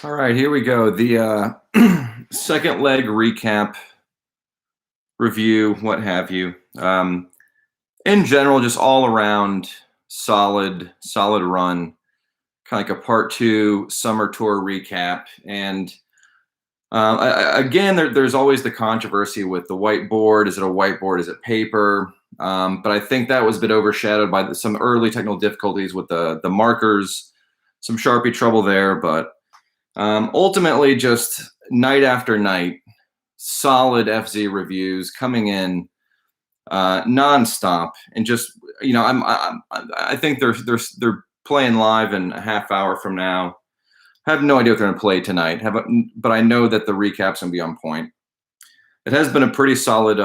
All right, here we go. The second leg recap, review, what have you. In general, just all around solid run. Kind of like a part two summer tour recap. And again, there's always the controversy with the whiteboard. Is it a whiteboard? Is it paper? But I think that was a bit overshadowed by some early technical difficulties with the markers, some Sharpie trouble there, but ultimately, just night after night, solid FZ reviews coming in nonstop, and just I think they're playing live in a half hour from now. I have no idea what they're going to play tonight. But I know that the recap's going to be on point. It has been a pretty solid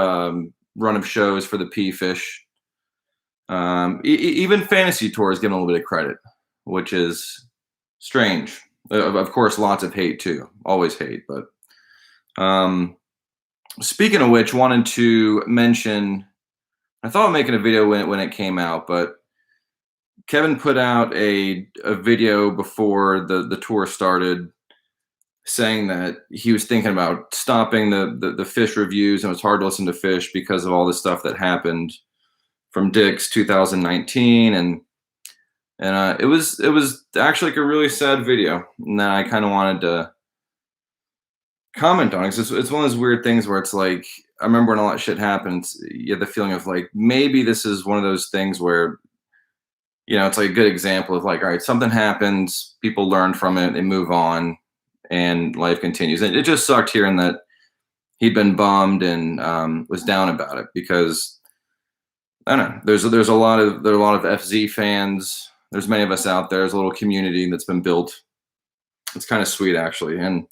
run of shows for the P Fish. Even Fantasy Tour is given a little bit of credit, which is strange. Of course, lots of hate too. Always hate. But speaking of which, wanted to mention, I thought of making a video when it came out, but Kevin put out a video before the tour started saying that he was thinking about stopping the Fish reviews, and it was hard to listen to Fish because of all the stuff that happened from Dick's 2019, and it was actually like a really sad video, and I kind of wanted to comment on it because it's one of those weird things where it's like, I remember when all that shit happens, you have the feeling of like, maybe this is one of those things where, it's like a good example of like, all right, something happens, people learn from it, they move on, and life continues. And it just sucked hearing that he'd been bummed and was down about it, because I don't know, there are a lot of FZ fans. There's many of us out there. There's a little community that's been built. It's kind of sweet, actually. And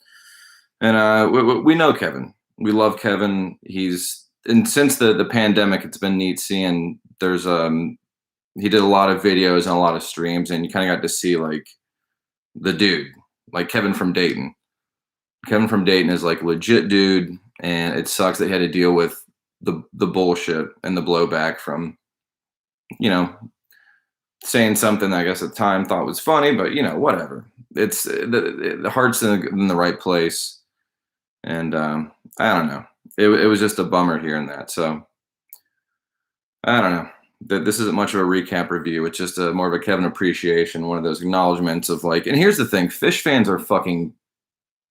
we know Kevin. We love Kevin. And since the pandemic, it's been neat seeing he did a lot of videos and a lot of streams, and you kind of got to see like the dude, like Kevin from Dayton. Kevin from Dayton is like legit dude, and it sucks that he had to deal with the bullshit and the blowback from, saying something that I guess at the time thought was funny, but whatever. It's the heart's in the right place, and I don't know. It was just a bummer hearing that. So I don't know. This isn't much of a recap review. It's just more of a Kevin appreciation, one of those acknowledgments of like. And here's the thing: Fish fans are fucking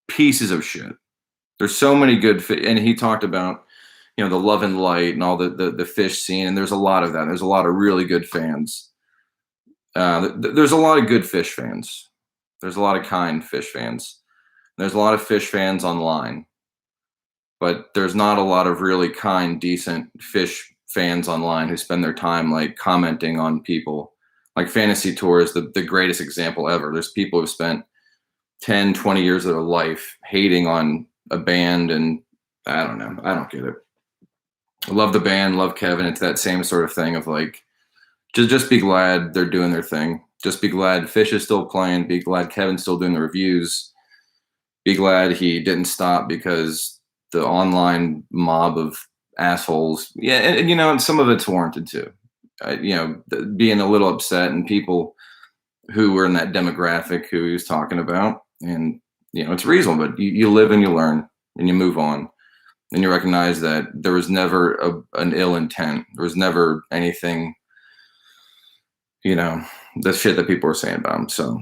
pieces of shit. There's so many good, and he talked about the Love and Light and all the Fish scene, and there's a lot of that. There's a lot of really good fans. There's a lot of good Fish fans. There's a lot of kind Fish fans. There's a lot of Fish fans online, but there's not a lot of really kind, decent Fish fans online who spend their time like commenting on people. Like Fantasy Tour is the greatest example ever. There's people who've spent 10, 20 years of their life hating on a band, and I don't know. I don't get it. I love the band, love Kevin. It's that same sort of thing of like, just be glad they're doing their thing. Just be glad Fish is still playing. Be glad Kevin's still doing the reviews. Be glad he didn't stop because the online mob of assholes. Yeah, and some of it's warranted too. Being a little upset, and people who were in that demographic who he was talking about, and it's reasonable. But you live and you learn and you move on, and you recognize that there was never an ill intent. There was never anything. The shit that people were saying about him. So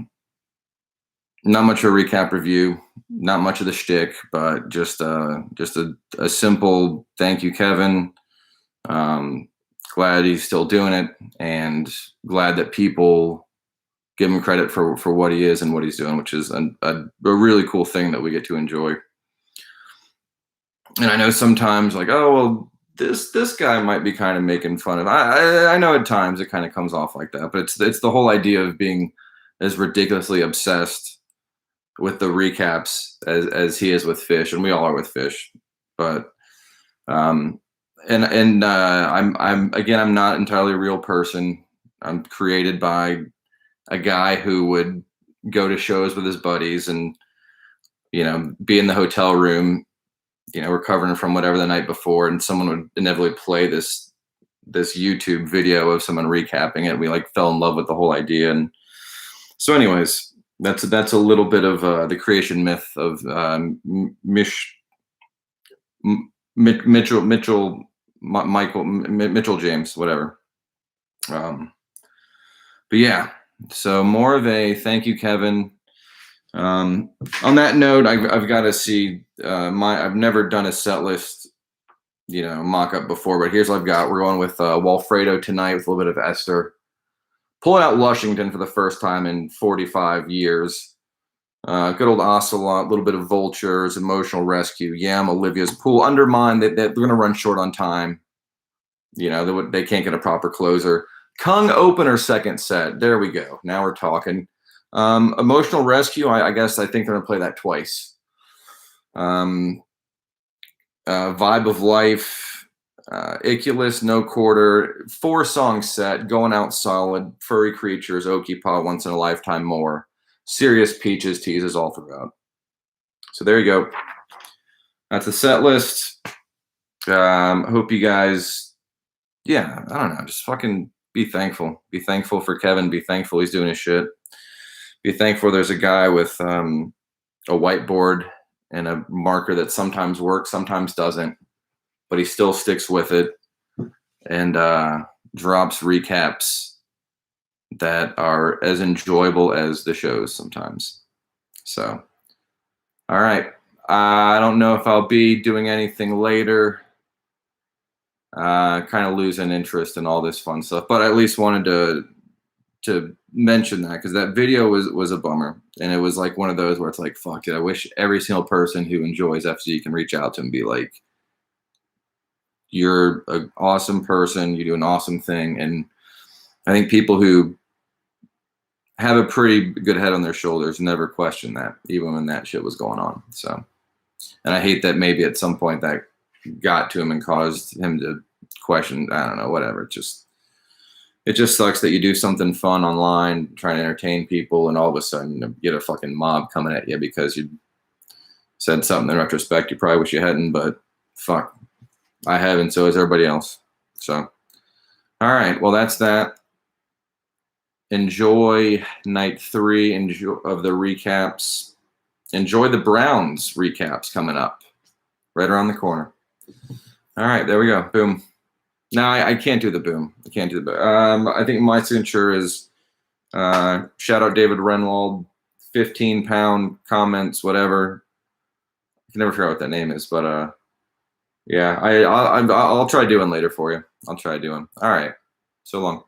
not much of a recap review, not much of the shtick, but just a simple thank you, Kevin. Glad he's still doing it, and glad that people give him credit for what he is and what he's doing, which is a really cool thing that we get to enjoy. And I know sometimes like, oh, well, this guy might be kind of making fun of. I know at times it kind of comes off like that, but it's the whole idea of being as ridiculously obsessed with the recaps as he is with Fish, and we all are with Fish. But I'm not entirely a real person. I'm created by a guy who would go to shows with his buddies and be in the hotel room, recovering from whatever the night before, and someone would inevitably play this YouTube video of someone recapping it. We like fell in love with the whole idea. And so anyways, That's a little bit of the creation myth of Mitchell James, whatever. Um, but yeah, so more of a thank you, Kevin. On that note, I've got to see I've never done a set list, mock up before, but here's what I've got. We're going with Walfredo tonight with a little bit of Esther. Pulling out Lushington for the first time in 45 years. Good old Ocelot, a little bit of Vultures, Emotional Rescue, Yam, Olivia's Pool, Undermine. That they're going to run short on time. They can't get a proper closer. Kung opener second set. There we go. Now we're talking. Emotional Rescue. I guess I think they're going to play that twice. Vibe of Life. Iculus, No Quarter, 4-song set, Going Out Solid, Furry Creatures, Okie Paw, Once in a Lifetime More, Serious Peaches, Teases all throughout. So there you go. That's the set list. Hope you guys, I don't know, just fucking be thankful. Be thankful for Kevin. Be thankful he's doing his shit. Be thankful there's a guy with a whiteboard and a marker that sometimes works, sometimes doesn't, but he still sticks with it and drops recaps that are as enjoyable as the shows sometimes. So, all right. I don't know if I'll be doing anything later. Kind of losing interest in all this fun stuff, but I at least wanted to mention that because that video was a bummer, and it was like one of those where it's like, fuck it. I wish every single person who enjoys FZ can reach out to him and be like, you're an awesome person. You do an awesome thing. And I think people who have a pretty good head on their shoulders never question that, even when that shit was going on. So, and I hate that maybe at some point that got to him and caused him to question, I don't know, whatever. It just sucks that you do something fun online, trying to entertain people, and all of a sudden you get a fucking mob coming at you because you said something in retrospect you probably wish you hadn't, but fuck. I have, and so has everybody else. So, all right. Well, that's that. Enjoy night 3 of the recaps. Enjoy the Browns recaps coming up right around the corner. All right. There we go. Boom. No, I can't do the boom. I can't do the boom. I think my signature is shout out David Renwald, 15-pound comments, whatever. I can never figure out what that name is, but yeah, I'll try doing later for you. I'll try doing. All right. So long.